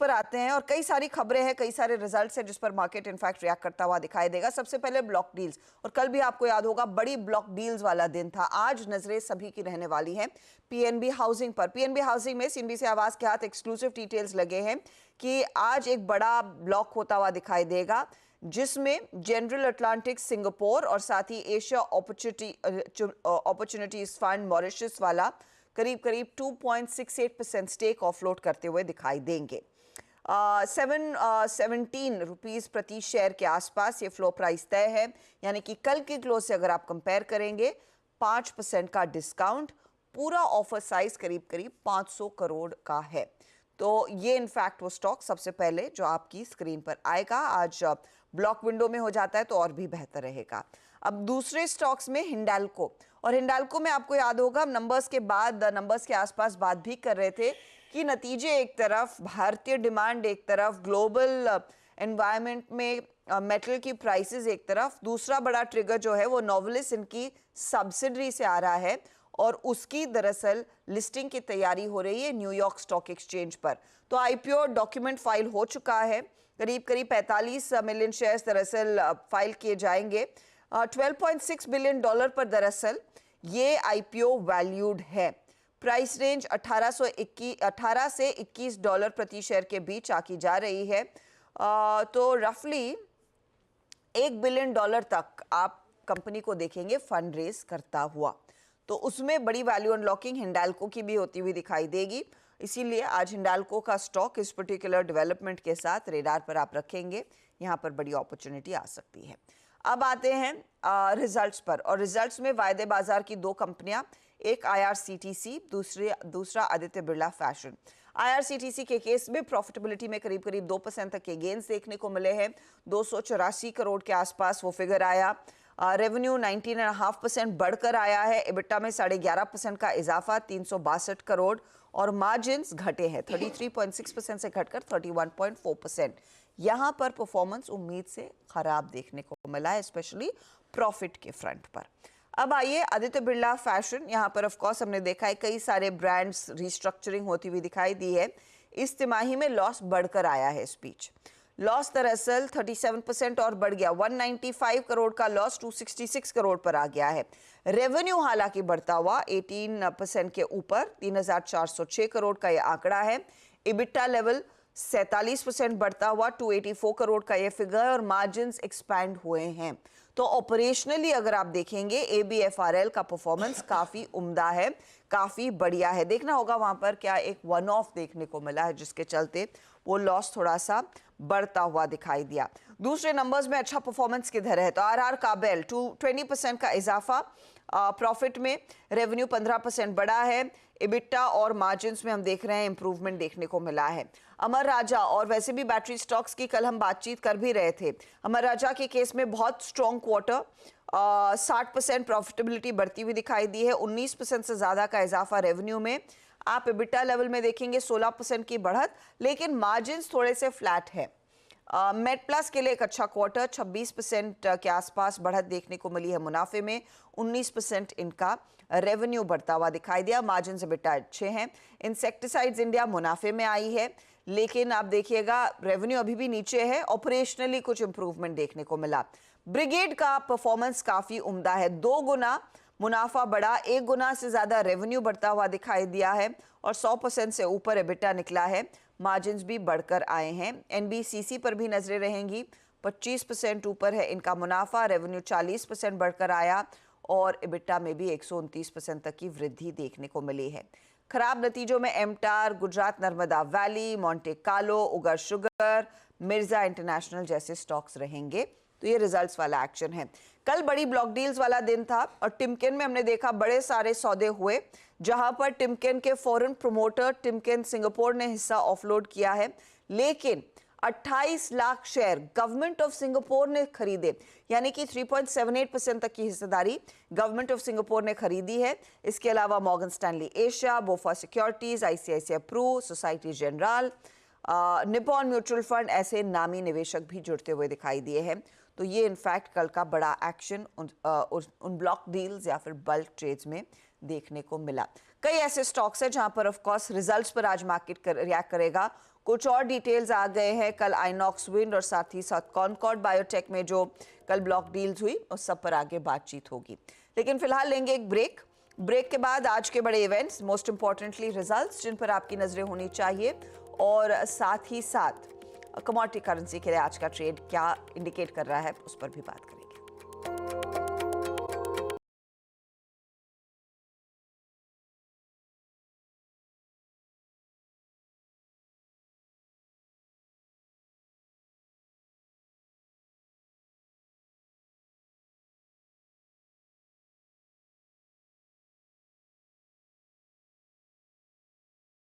पर आते हैं और कई सारी खबरें हैं, कई सारे रिजल्ट्स हैं जिस पर मार्केट इनफैक्ट रिएक्ट करता हुआ दिखाई देगा। सबसे पहले ब्लॉक डील्स, और कल भी आपको याद होगा बड़ी ब्लॉक डील्स वाला दिन था। आज नजरें सभी की रहने वाली हैं पीएनबी हाउसिंग पर। पीएनबी हाउसिंग में सीएनबी आवाज के हाथ एक्सक्लूसिव डिटेल्स लगे हैं कि आज एक बड़ा ब्लॉक होता हुआ दिखाई देगा जिसमें जनरल अटलांटिक सिंगापुर और साथ ही एशिया अपॉर्चुनिटीज फंड मॉरिशस वाला करीब करीब 2.68% स्टेक ऑफलोड करते हुए दिखाई देंगे। 717 रुपीज प्रति शेयर के आसपास ये फ्लो प्राइस तय है, यानी कि कल के क्लोज से अगर आप कंपेयर करेंगे 5% का डिस्काउंट। पूरा ऑफर साइज करीब करीब 500 करोड़ का है। तो ये इनफैक्ट वो स्टॉक सबसे पहले जो आपकी स्क्रीन पर आएगा। आज ब्लॉक विंडो में हो जाता है तो और भी बेहतर रहेगा। अब दूसरे स्टॉक्स में हिंडाल्को, और हिंडाल्को में आपको याद होगा हम नंबर्स के आसपास बात भी कर रहे थे कि नतीजे एक तरफ, भारतीय डिमांड एक तरफ, ग्लोबल एनवायरनमेंट में मेटल की प्राइसेस एक तरफ, दूसरा बड़ा ट्रिगर जो है वो नोवेलिस इनकी सब्सिडरी से आ रहा है और उसकी दरअसल लिस्टिंग की तैयारी हो रही है न्यूयॉर्क स्टॉक एक्सचेंज पर। तो आईपीओ डॉक्यूमेंट फाइल हो चुका है, करीब करीब 45 मिलियन शेयर्स दरअसल फाइल किए जाएंगे। $12.6 बिलियन पर दरअसल ये आईपीओ वैल्यूड है। प्राइस रेंज 18 से $21 प्रति शेयर के बीच आकी जा रही है। तो रफली $1 बिलियन तक आप कंपनी को देखेंगे फंड रेज करता हुआ, तो उसमें बड़ी वैल्यू अनलॉकिंग हिंडाल्को की भी होती हुई दिखाई देगी। इसीलिए आज हिंडाल्को का स्टॉक इस पर्टिकुलर डेवलपमेंट के साथ रेडार पर आप रखेंगे, यहाँ पर बड़ी अपॉर्चुनिटी आ सकती है। अब आते हैं रिजल्ट्स पर, और रिजल्ट्स में वायदे बाजार की दो कंपनियां, एक आईआरसीटीसी, दूसरा आदित्य बिरला फैशन। आईआरसीटीसी के केस में प्रॉफिटेबिलिटी में करीब करीब 2% तक के गेन्स देखने को मिले हैं। 284 करोड़ के आसपास वो फिगर आया। रेवेन्यू 19.5% बढ़कर आया है। इबिटा में 11.5% का इजाफा 362 करोड़, और मार्जिन्स घटे हैं 33.6% से घटकर 31.4%। यहाँ पर परफॉर्मेंस उम्मीद से खराब देखने को मिला है, स्पेशली प्रॉफिट के फ्रंट पर। अब आइए आदित्य बिरला फैशन, यहाँ पर ऑफ कोर्स हमने देखा है कई सारे ब्रांड्स रिस्ट्रक्चरिंग होती हुई दिखाई दी है। इस तिमाही में लॉस बढ़कर आया है। स्पीच लॉस दरअसल 37% और बढ़ गया, 195 करोड़ का लॉस 266 करोड़ पर आ गया है। रेवेन्यू हालांकि बढ़ता हुआ 18% के ऊपर 3406 करोड़ का यह आंकड़ा है। इबिटा लेवल 47% बढ़ता हुआ 284 करोड़ का यह फिगर, और मार्जिन्स एक्सपैंड हुए हैं। तो ऑपरेशनली अगर आप देखेंगे एबीएफआरएल का परफॉर्मेंस काफी उम्दा है, काफी बढ़िया है। देखना होगा वहां पर क्या एक वन ऑफ देखने को मिला है जिसके चलते वो लॉस थोड़ा सा बढ़ता हुआ दिखाई दिया। दूसरे नंबर्स में अच्छा परफॉर्मेंस किधर है, तो आरआर काबेल 20% का इजाफा प्रॉफिट में, रेवेन्यू 15% बढ़ा है। इबिटा और मार्जिन्स में हम देख रहे हैं इंप्रूवमेंट देखने को मिला है। अमर राजा, और वैसे भी बैटरी स्टॉक्स की कल हम बातचीत कर भी रहे थे, अमर राजा के केस में बहुत स्ट्रॉन्ग क्वार्टर, 60% प्रॉफिटेबिलिटी बढ़ती हुई दिखाई दी है, 19% से ज्यादा का इजाफा रेवेन्यू में। आप इबिटा लेवल में देखेंगे 16% की बढ़त, लेकिन मार्जिन्स थोड़े से फ्लैट है। मेट प्लस के लिए एक अच्छा क्वार्टर, 26% के आसपास बढ़त देखने को मिली है मुनाफे में, 19% इनका रेवेन्यू बढ़ता हुआ दिखाई दिया। मार्जिन से बेटा अच्छे हैं। इंसेक्टिसाइड्स इंडिया मुनाफे में आई है, लेकिन आप देखिएगा रेवेन्यू अभी भी नीचे है। ऑपरेशनली कुछ इंप्रूवमेंट देखने को मिला। ब्रिगेड का परफॉर्मेंस काफी उम्दा है, 2 गुना मुनाफा बढ़ा, 1 गुना से ज्यादा रेवेन्यू बढ़ता हुआ दिखाई दिया है, और 100% से ऊपर एबिटा निकला है। मार्जिन्स भी बढ़कर आए हैं। एनबीसीसी पर भी नजरें रहेंगी, 25% ऊपर है इनका मुनाफा, रेवेन्यू 40% बढ़कर आया, और एबिटा में भी 129% तक की वृद्धि देखने को मिली है। खराब नतीजों में एमटार, Gujarat Narmada Valley, Monte Carlo, Ugar Sugar, Mirza International जैसे स्टॉक्स रहेंगे। तो ये रिजल्ट्स वाला एक्शन है। कल बड़ी ब्लॉक डील्स वाला दिन था, और टिमकेन में हमने देखा बड़े सारे सौदे हुए, जहां पर टिमकेन के फॉरेन प्रमोटर टिमकेन सिंगापुर ने हिस्सा ऑफलोड किया है, लेकिन 28 lakh share government of Singapore ने खरीदे, यानी कि 3.78% तक की हिस्सेदारी गवर्नमेंट ऑफ सिंगापुर ने खरीदी है। इसके अलावा Morgan Stanley Asia, BofA securities, ICICI Pru, Societe Generale, Nippon mutual fund, ऐसे नामी निवेशक भी जुड़ते हुए दिखाई दिए हैं। तो ये इनफैक्ट कल का बड़ा एक्शन उन ब्लॉक डील्स या फिर बल्क ट्रेड्स में देखने को मिला। कई ऐसे स्टॉक्स हैं जहां पर ऑफ कोर्स रिजल्ट्स पर आज मार्केट रिएक्ट करेगा। कुछ और डिटेल्स आ गए हैं कल आइनॉक्स विंड और साथ ही साथ कॉनकॉर्ड बायोटेक में जो कल ब्लॉक डील्स हुई उस सब पर आगे बातचीत होगी। लेकिन फिलहाल लेंगे एक ब्रेक के बाद आज के बड़े इवेंट्स, मोस्ट इंपॉर्टेंटली रिजल्ट्स जिन पर आपकी नजरें होनी चाहिए, और साथ ही साथ कमोडिटी करेंसी के लिए आज का ट्रेड क्या इंडिकेट कर रहा है उस पर भी बात करेंगे।